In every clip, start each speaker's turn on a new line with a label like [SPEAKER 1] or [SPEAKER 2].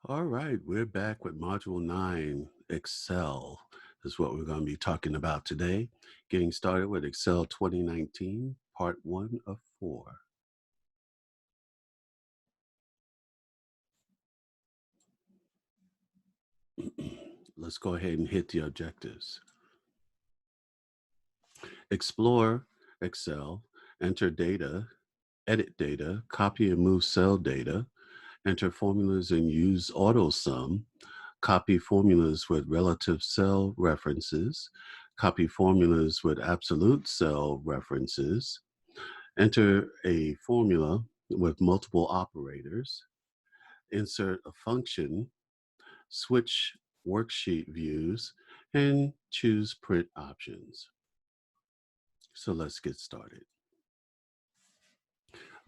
[SPEAKER 1] All right, we're back with Module 9, Excel is what we're going to be talking about today. Getting started with Excel 2019, Part 1 of 4. Let's go ahead and hit the objectives. Explore Excel, enter data, edit data, copy and move cell data, enter formulas and use AutoSum, copy formulas with relative cell references, copy formulas with absolute cell references, enter a formula with multiple operators, insert a function, switch worksheet views, and choose print options. So let's get started.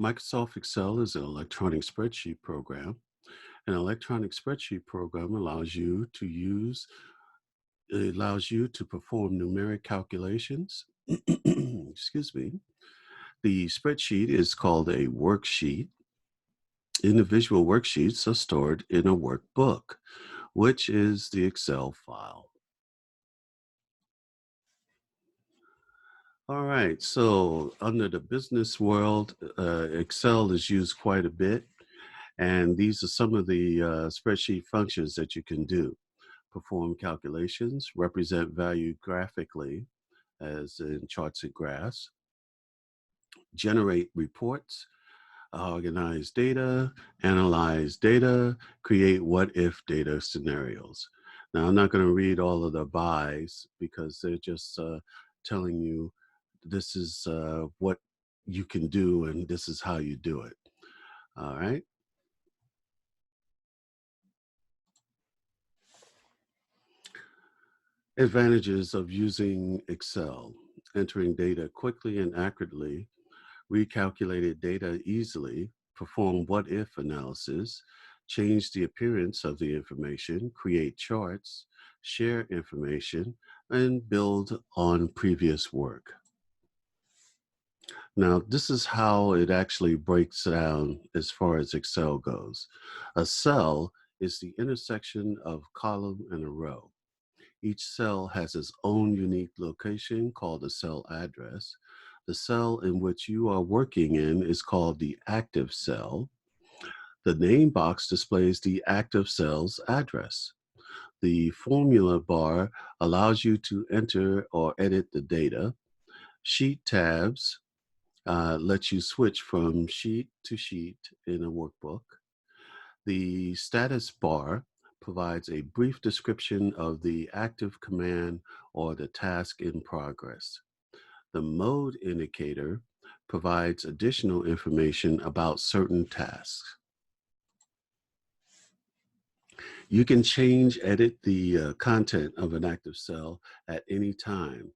[SPEAKER 1] Microsoft Excel is an electronic spreadsheet program. An electronic spreadsheet program allows you to perform numeric calculations. Excuse me. The spreadsheet is called a worksheet. Individual worksheets are stored in a workbook, which is the Excel file. All right, so under the business world, Excel is used quite a bit, and these are some of the spreadsheet functions that you can do. Perform calculations, represent value graphically, as in charts and graphs, generate reports, organize data, analyze data, create what if data scenarios. Now, I'm not going to read all of the buys because they're just telling you this is what you can do and this is how you do it. All right. Advantages of using Excel: entering data quickly and accurately, recalculated data easily, perform what if analysis, change the appearance of the information, create charts, share information, and build on previous work. Now, this is how it actually breaks down as far as Excel goes. A cell is the intersection of column and a row. Each cell has its own unique location called a cell address. The cell in which you are working in is called the active cell. The name box displays the active cell's address. The formula bar allows you to enter or edit the data. Sheet tabs let you switch from sheet to sheet in a workbook. The status bar provides a brief description of the active command or the task in progress. The mode indicator provides additional information about certain tasks. You can edit the content of an active cell at any time.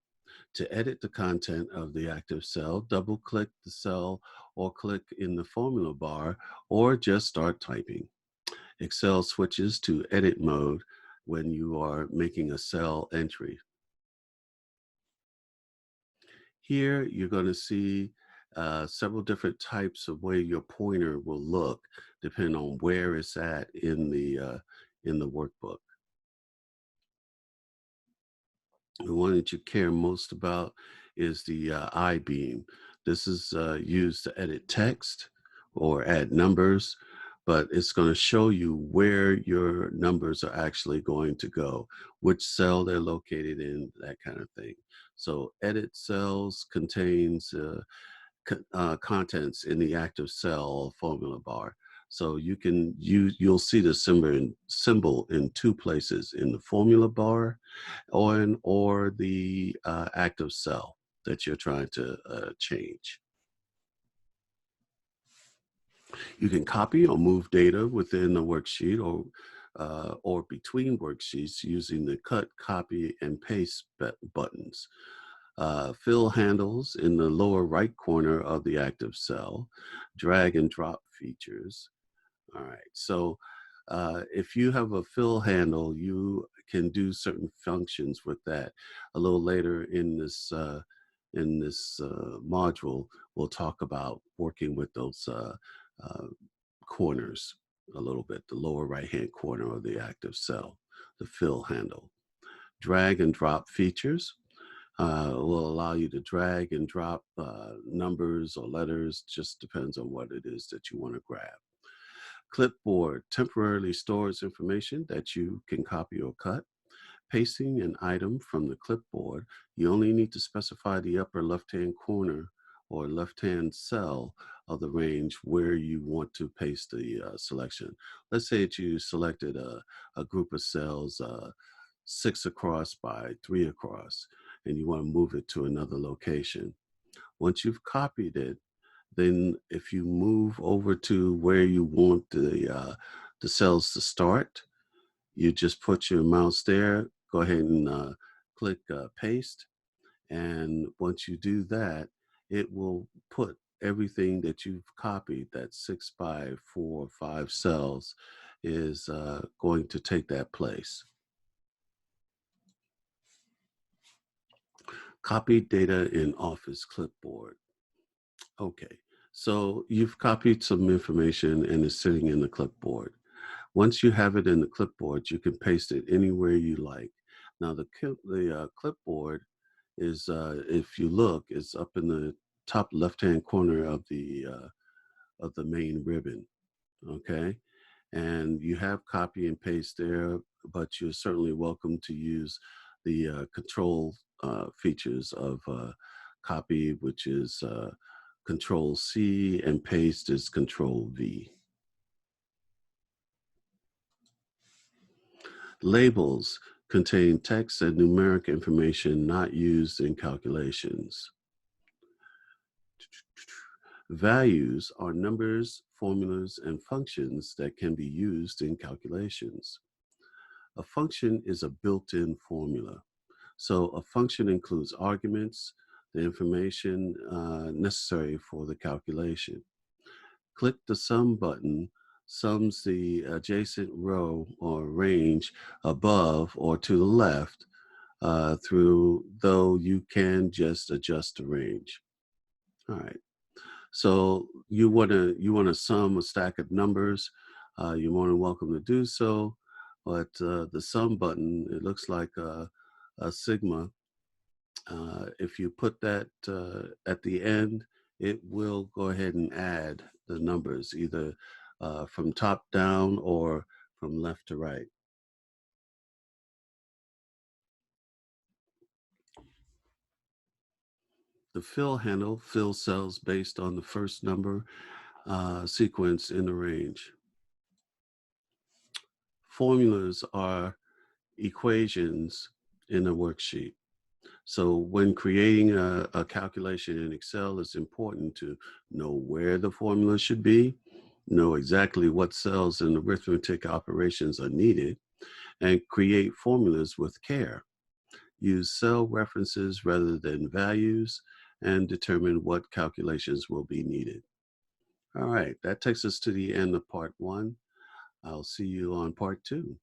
[SPEAKER 1] To edit the content of the active cell, double click the cell or click in the formula bar or just start typing. Excel switches to edit mode when you are making a cell entry. Here, you're going to see several different types of way your pointer will look, depending on where it's at in the workbook. The one that you care most about is the I-beam. This is used to edit text or add numbers, but it's going to show you where your numbers are actually going to go, which cell they're located in, that kind of thing. So edit cells contains contents in the active cell formula bar. So you'll see the symbol in two places, in the formula bar or the active cell that you're trying to change. You can copy or move data within the worksheet or between worksheets using the cut, copy, and paste buttons. Fill handles in the lower right corner of the active cell, drag and drop features. All right, so if you have a fill handle, you can do certain functions with that. A little later in this module, we'll talk about working with those uh, corners. a little bit, the lower right-hand corner of the active cell, the fill handle. Drag and drop features will allow you to drag and drop numbers or letters, just depends on what it is that you want to grab. Clipboard temporarily stores information that you can copy or cut. Pasting an item from the clipboard, you only need to specify the upper left-hand corner or left-hand cell of the range where you want to paste the selection. Let's say that you selected a group of cells 6 across by 3 across, and you want to move it to another location. Once you've copied it, then if you move over to where you want the cells to start, you just put your mouse there, go ahead and click paste. And once you do that, it will put everything that you've copied, that 6 by 4 or 5 cells, is going to take that place. Copied data in Office Clipboard. Okay, so you've copied some information and it's sitting in the clipboard. Once you have it in the clipboard, you can paste it anywhere you like. Now the clipboard is, if you look, is up in the top left-hand corner of the main ribbon. Okay, and you have copy and paste there, but you're certainly welcome to use the control features of copy, which is Control C, and paste is Control V. Labels contain text and numeric information not used in calculations. Values are numbers, formulas, and functions that can be used in calculations. A function is a built-in formula. So a function includes arguments, the information necessary for the calculation. Click the sum button, sums the adjacent row or range above or to the left though you can just adjust the range. All right. So you want to sum a stack of numbers. You're more than welcome to do so. But the sum button, it looks like a sigma. If you put that at the end, it will go ahead and add the numbers either from top down or from left to right. The fill handle fills cells based on the first number sequence in the range. Formulas are equations in a worksheet. So when creating a calculation in Excel, it's important to know where the formula should be, know exactly what cells and arithmetic operations are needed, and create formulas with care. Use cell references rather than values, and determine what calculations will be needed. All right, that takes us to the end of part 1. I'll see you on part 2.